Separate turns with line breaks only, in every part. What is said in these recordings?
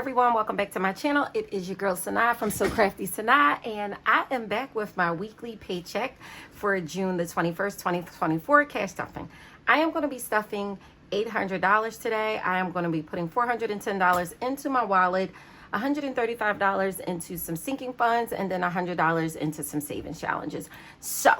everyone, welcome back to my channel. It is your girl Sanaa from So Crafty Sanaa, and I am back with my weekly paycheck for June the 21st, 2024 cash stuffing. I am going to be stuffing $800 today. I am going to be putting $410 into my wallet, $135 into some sinking funds, and then $100 into some savings challenges. So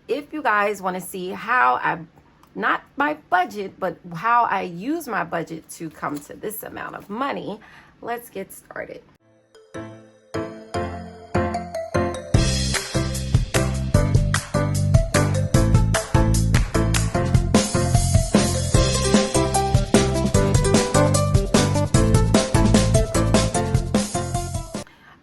if you guys want to see how not my budget, but how I use my budget to come to this amount of money, let's get started.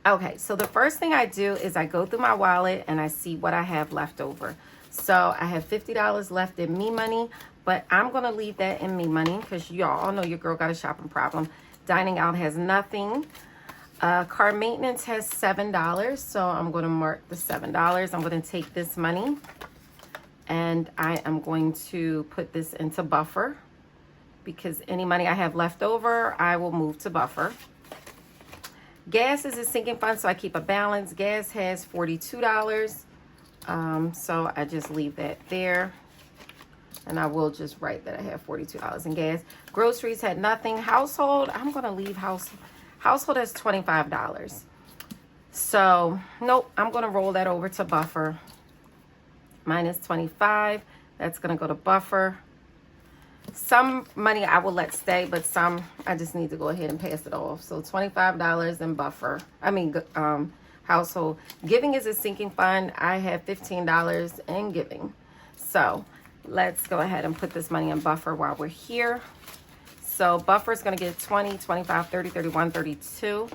Okay, so the first thing I do is I go through my wallet and I see what I have left over. So I have $50 left in me money, but I'm going to leave that in me money because y'all all know your girl got a shopping problem. Dining out has nothing. Car maintenance has $7, so I'm going to mark the $7. I'm going to take this money and I am going to put this into buffer because any money I have left over, I will move to buffer. Gas is a sinking fund, so I keep a balance. Gas has $42. So I just leave that there. And I will just write that I have $42 in gas. Groceries had nothing. Household, I'm going to leave household has $25. So, nope, I'm going to roll that over to buffer. Minus 25. That's going to go to buffer. Some money I will let stay, but some I just need to go ahead and pass it off. So $25 in buffer. Household. Giving is a sinking fund. I have $15 in giving. So let's go ahead and put this money in buffer while we're here. So buffer is going to get 20, 25, 30, 31, 32.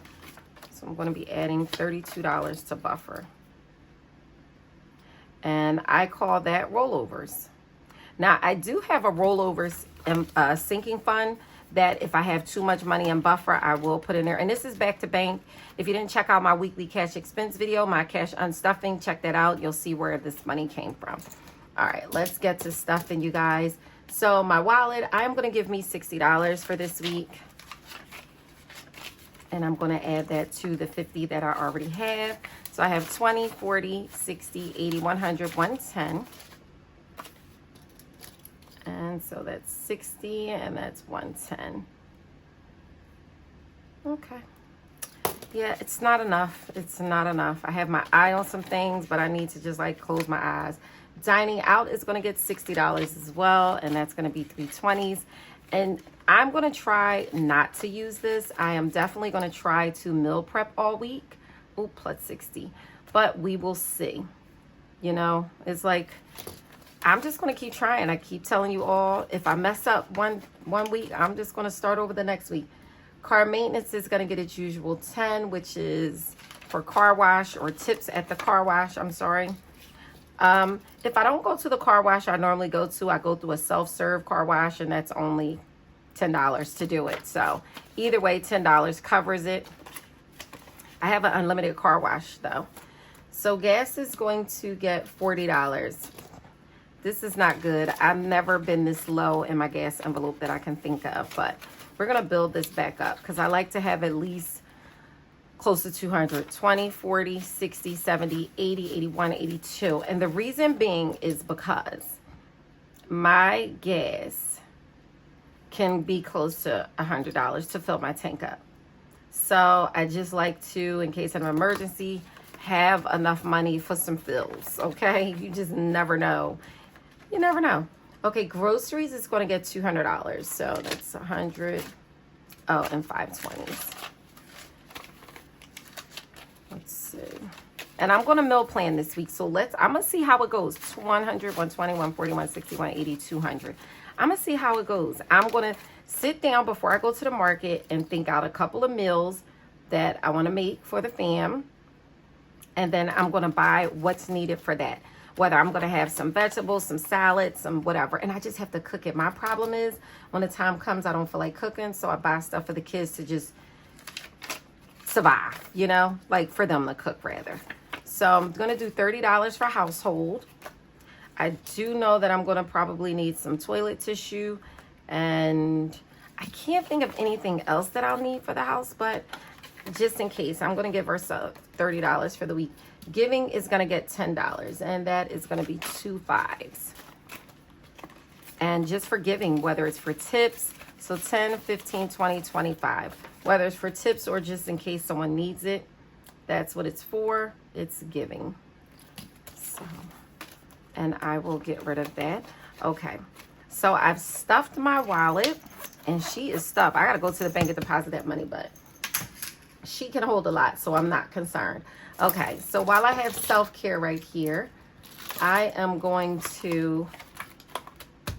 So I'm going to be adding $32 to buffer. And I call that rollovers. Now I do have a rollovers sinking fund that if I have too much money in buffer, I will put in there. And this is back to bank. If you didn't check out my weekly cash expense video, my cash unstuffing, check that out. You'll see where this money came from. All right, let's get to stuffing, you guys. So my wallet, I'm going to give me $60 for this week. And I'm going to add that to the 50 that I already have. So I have 20, 40, 60, 80, 100, 110. And so that's 60 and that's 110. Okay. Yeah, it's not enough. It's not enough. I have my eye on some things, but I need to just like close my eyes. Dining out is going to get $60 as well, and that's going to be 320s. And I'm going to try not to use this. I am definitely going to try to meal prep all week. Oh, plus 60. But we will see. You know, it's like I'm just going to keep trying. I keep telling you all, if I mess up one week, I'm just going to start over the next week. Car maintenance is going to get its usual 10, which is for car wash or tips at the car wash. I'm sorry. If I don't go to the car wash I normally go to, I go through a self-serve car wash, and that's only $10 to do it. So either way, $10 covers it. I have an unlimited car wash though. So gas is going to get $40. This is not good. I've never been this low in my gas envelope that I can think of, but we're going to build this back up because I like to have at least close to 200, 20, 40, 60, 70, 80, 81, 82. And the reason being is because my gas can be close to $100 to fill my tank up. So I just like to, in case of an emergency, have enough money for some fills, okay? You just never know. You never know. Okay, groceries is going to get $200. So that's 100. Oh, and 520s. Let's see. And I'm going to meal plan this week. So I'm going to see how it goes. 100, 120, 140, 160, 180, 200. I'm going to see how it goes. I'm going to sit down before I go to the market and think out a couple of meals that I want to make for the fam. And then I'm going to buy what's needed for that. Whether I'm going to have some vegetables, some salads, some whatever. And I just have to cook it. My problem is when the time comes, I don't feel like cooking. So I buy stuff for the kids to just survive, you know, like for them to cook rather. So I'm going to do $30 for household. I do know that I'm going to probably need some toilet tissue. And I can't think of anything else that I'll need for the house, but just in case, I'm going to give her $30 for the week. Giving is going to get $10, and that is going to be 2 5s. And just for giving, whether it's for tips, so 10, 15, 20, 25. Whether it's for tips or just in case someone needs it, that's what it's for. It's giving. So, and I will get rid of that. Okay, so I've stuffed my wallet, and she is stuffed. I got to go to the bank and deposit that money, but she can hold a lot, so I'm not concerned. Okay, so while I have self-care right here, I am going to...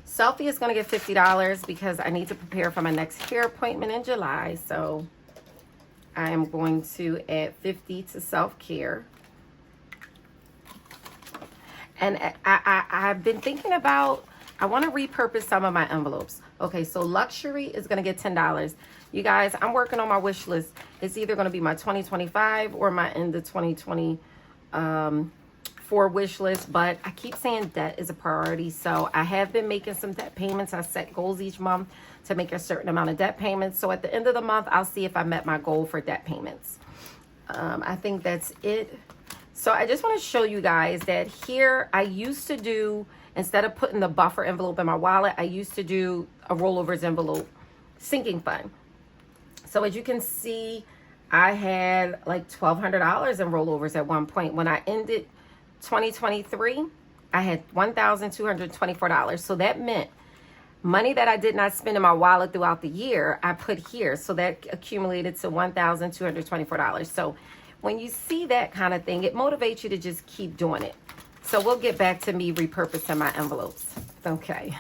Selfie is going to get $50 because I need to prepare for my next hair appointment in July. So I am going to add 50 to self-care. And I've been thinking about, I want to repurpose some of my envelopes. Okay, so luxury is going to get $10. You guys, I'm working on my wish list. It's either going to be my 2025 or my end of 2024 wish list, but I keep saying debt is a priority. So I have been making some debt payments. I set goals each month to make a certain amount of debt payments. So at the end of the month, I'll see if I met my goal for debt payments. I think that's it. So I just want to show you guys that here I used to do, instead of putting the buffer envelope in my wallet, I used to do a rollovers envelope sinking fund. So as you can see, I had like $1,200 in rollovers at one point. When I ended 2023, I had $1,224. So that meant money that I did not spend in my wallet throughout the year, I put here. So that accumulated to $1,224. So when you see that kind of thing, it motivates you to just keep doing it. So we'll get back to me repurposing my envelopes. Okay.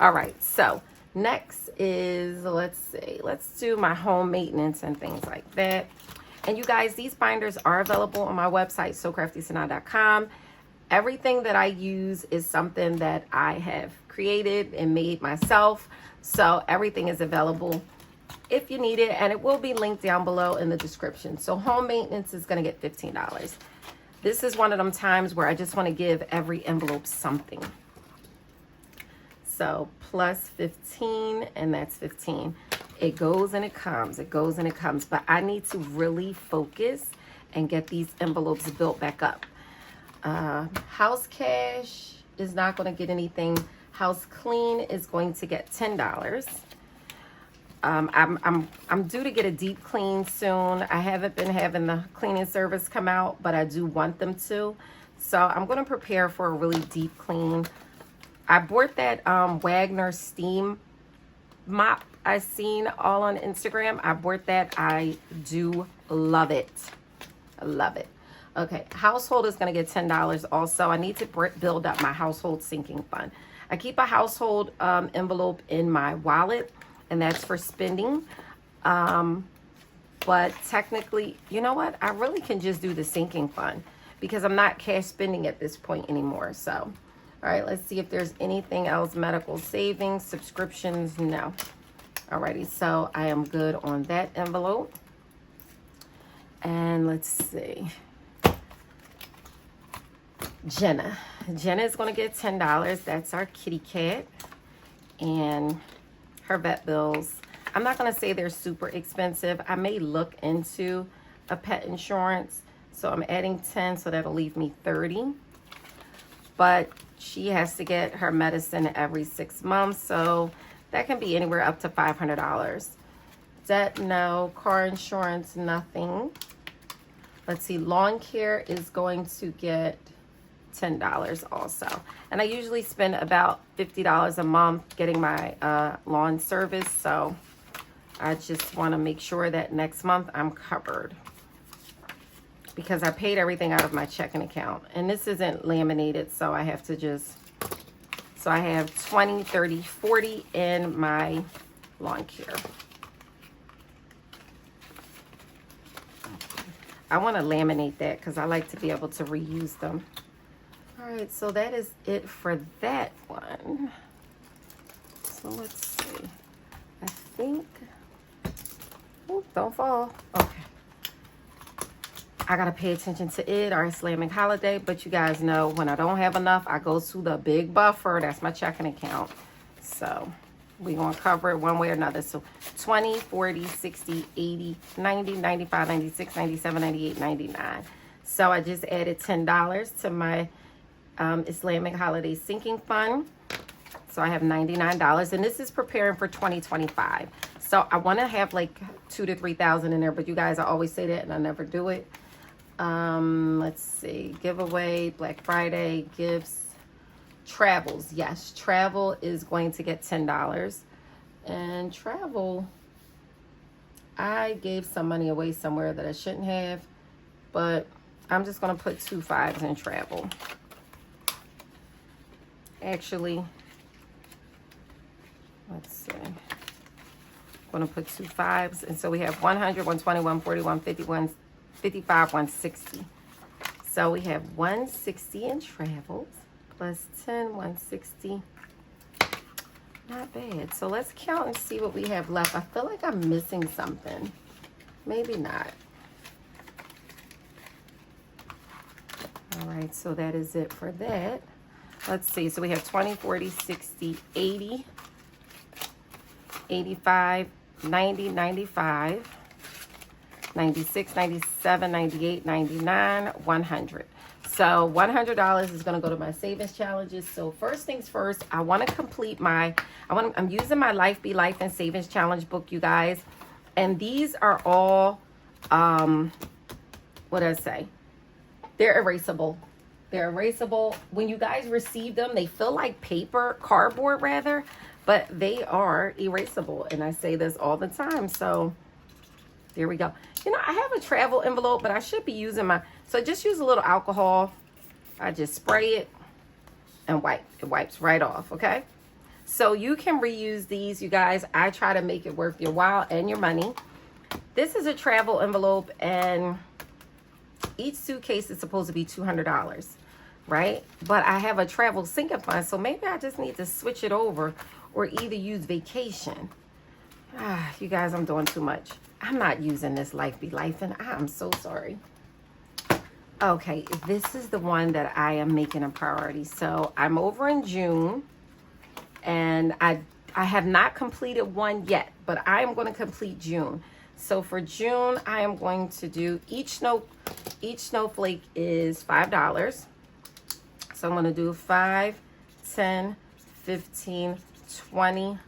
All right. So next is, let's do my home maintenance and things like that. And you guys, these binders are available on my website, SoCraftySanaa.com. Everything that I use is something that I have created and made myself. So everything is available if you need it, and it will be linked down below in the description. So home maintenance is going to get $15. This is one of them times where I just want to give every envelope something. So plus 15, and that's 15. It goes and it comes, it goes and it comes. But I need to really focus and get these envelopes built back up. House cash is not going to get anything. House clean is going to get $10. I'm due to get a deep clean soon. I haven't been having the cleaning service come out, but I do want them to. So I'm going to prepare for a really deep clean. I bought that Wagner steam mop I seen all on Instagram. I bought that. I do love it. I love it. Okay, household is going to get $10 also. I need to build up my household sinking fund. I keep a household envelope in my wallet, and that's for spending. But technically, you know what? I really can just do the sinking fund because I'm not cash spending at this point anymore. So, all right, let's see if there's anything else. Medical savings, subscriptions, no. Alrighty, so I am good on that envelope. And let's see. Jenna is going to get $10. That's our kitty cat. And her vet bills, I'm not going to say they're super expensive. I may look into a pet insurance. So I'm adding 10, so that'll leave me 30. But she has to get her medicine every 6 months, so that can be anywhere up to $500. Debt, no. Car insurance, nothing. Let's see, lawn care is going to get $10 also. And I usually spend about $50 a month getting my lawn service, so I just want to make sure that next month I'm covered because I paid everything out of my checking account. And this isn't laminated, so I have to just, so I have 20, 30, 40 in my lawn care. I want to laminate that because I like to be able to reuse them. All right, so that is it for that one. So let's see. I think, oh, don't fall. Okay. I got to pay attention to it, our Islamic holiday. But you guys know when I don't have enough, I go to the big buffer. That's my checking account. So We're going to cover it one way or another. So 20, 40, 60, 80, 90, 95, 96, 97, 98, 99. So I just added $10 to my Islamic Holiday Sinking Fund. So I have $99. And this is preparing for 2025. So I want to have like 2,000 to 3,000 in there. But you guys, I always say that and I never do it. Let's see. Giveaway, Black Friday, gifts. Travels, yes, travel is going to get $10. And travel, I gave some money away somewhere that I shouldn't have, but I'm just going to put 2 5s in travel. Actually, let's see. I'm going to put 2 5s, and so we have 100, 120, 140, 150, 155, 160. So we have 160 in travels. Plus 10, 160. Not bad. So let's count and see what we have left. I feel like I'm missing something. Maybe not. All right, so that is it for that. Let's see. So we have 20, 40, 60, 80, 85, 90, 95, 96, 97, 98, 99, 100. So $100 is going to go to my savings challenges. So first things first, I want to complete I'm using my Life Be Life and Savings Challenge book, you guys. And these are all, what did I say? They're erasable. They're erasable. When you guys receive them, they feel like paper, cardboard rather, but they are erasable. And I say this all the time. So there we go. You know, I have a travel envelope, but I should be using so just use a little alcohol. I just spray it and wipe. It wipes right off, okay? So you can reuse these, you guys. I try to make it worth your while and your money. This is a travel envelope, and each suitcase is supposed to be $200, right? But I have a travel sinking fund, so maybe I just need to switch it over or either use vacation. You guys, I'm doing too much. I'm not using this Life Be Life, and I'm so sorry. Okay, this is the one that I am making a priority. So I'm over in June, and I have not completed one yet, but I am going to complete June. So for June, I am going to do each snowflake is $5. So I'm going to do 5, 10, 15, 20,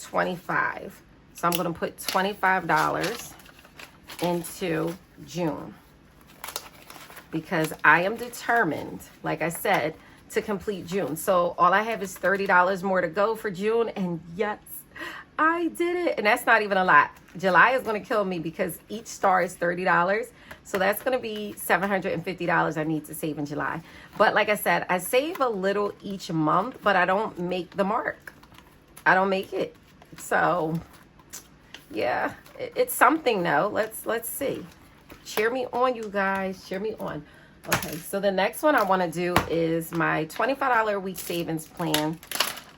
25. So I'm going to put $25 into June because I am determined, like I said, to complete June. So all I have is $30 more to go for June. And yes, I did it. And that's not even a lot. July is going to kill me because each star is $30. So that's going to be $750 I need to save in July. But like I said, I save a little each month, but I don't make the mark. I don't make it. So yeah, it's something though. Let's see. Cheer me on, you guys. Cheer me on. Okay, so the next one I want to do is my $25 a week savings plan.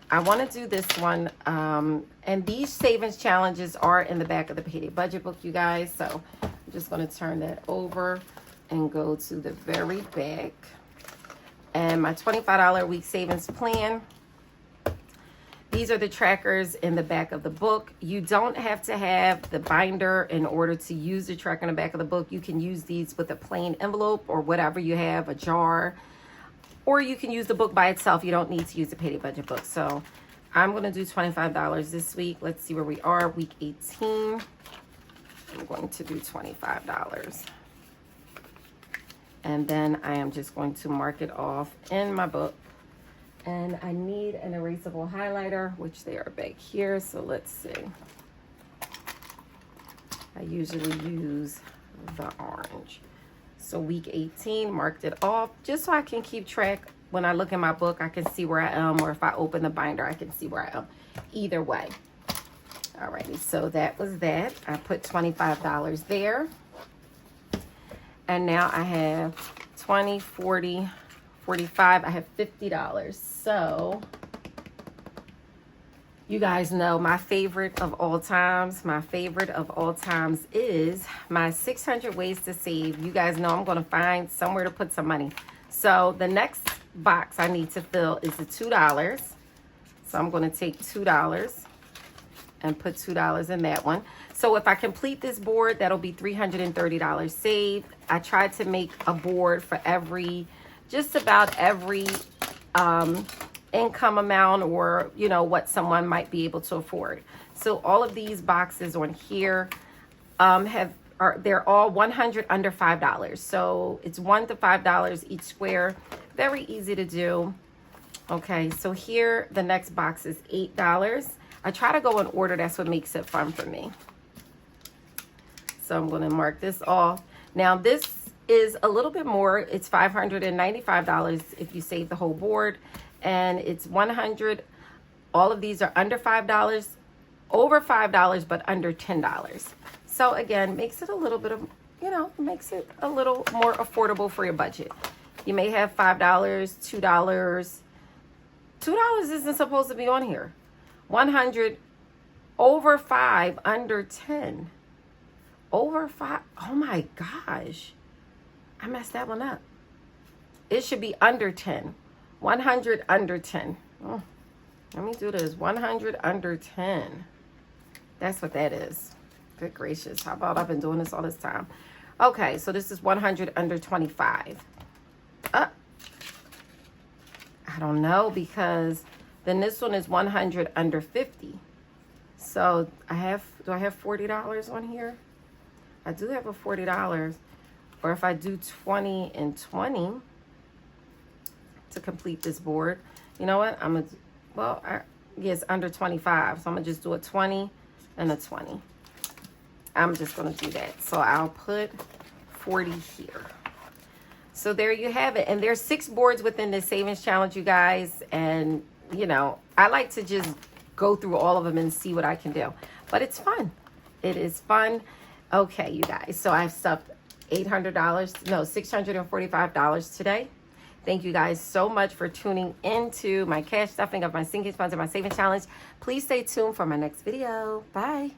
I want to do this one. And these savings challenges are in the back of the Payday budget book, you guys. So I'm just going to turn that over and go to the very back. And my $25 a week savings plan. These are the trackers in the back of the book. You don't have to have the binder in order to use the tracker in the back of the book. You can use these with a plain envelope or whatever you have, a jar. Or you can use the book by itself. You don't need to use the Payday budget book. So I'm going to do $25 this week. Let's see where we are. Week 18. I'm going to do $25. And then I am just going to mark it off in my book. And I need an erasable highlighter, which they are back here. So let's see. I usually use the orange. So week 18, marked it off just so I can keep track. When I look in my book, I can see where I am, or if I open the binder, I can see where I am. Either way. Alrighty, so that was that. I put $25 there. And now I have 20, 40, 45. I have $50. So you guys know my favorite of all times. My favorite of all times is my 600 ways to save. You guys know I'm going to find somewhere to put some money. So the next box I need to fill is the $2. So I'm going to take $2 and put $2 in that one. So if I complete this board, that'll be $330 saved. I tried to make a board for just about every income amount, or you know, what someone might be able to afford. So all of these boxes on here they're all 100 under $5. So it's $1 to $5 each square. Very easy to do. Okay, so here the next box is $8. I try to go in order. That's what makes it fun for me. So I'm going to mark this off. Now this is a little bit more. It's $595 if you save the whole board, and it's 100. All of these are under $5, over $5, but under $10. So again, makes it a little bit of, you know, makes it a little more affordable for your budget. You may have $5, $2. $2 isn't supposed to be on here. 100 over 5 under 10. Over 5. Oh my gosh. I messed that one up. It should be under 10. 100 under 10. Oh, let me do this. 100 under 10. That's what that is. Good gracious. How about I've been doing this all this time? Okay, so this is 100 under 25. I don't know, because then this one is 100 under 50. So do I have $40 on here? I do have a $40. Or if I do 20 and 20 to complete this board, you know what? Yes, under 25. So I'm gonna just do a 20 and a 20. I'm just gonna do that. So I'll put 40 here. So there you have it. And there's 6 boards within this savings challenge, you guys. And you know, I like to just go through all of them and see what I can do. But it's fun. It is fun. Okay, you guys. So I've stuffed $645 today. Thank you guys so much for tuning into my cash stuffing of my sinking funds and my savings challenge. Please stay tuned for my next video. Bye.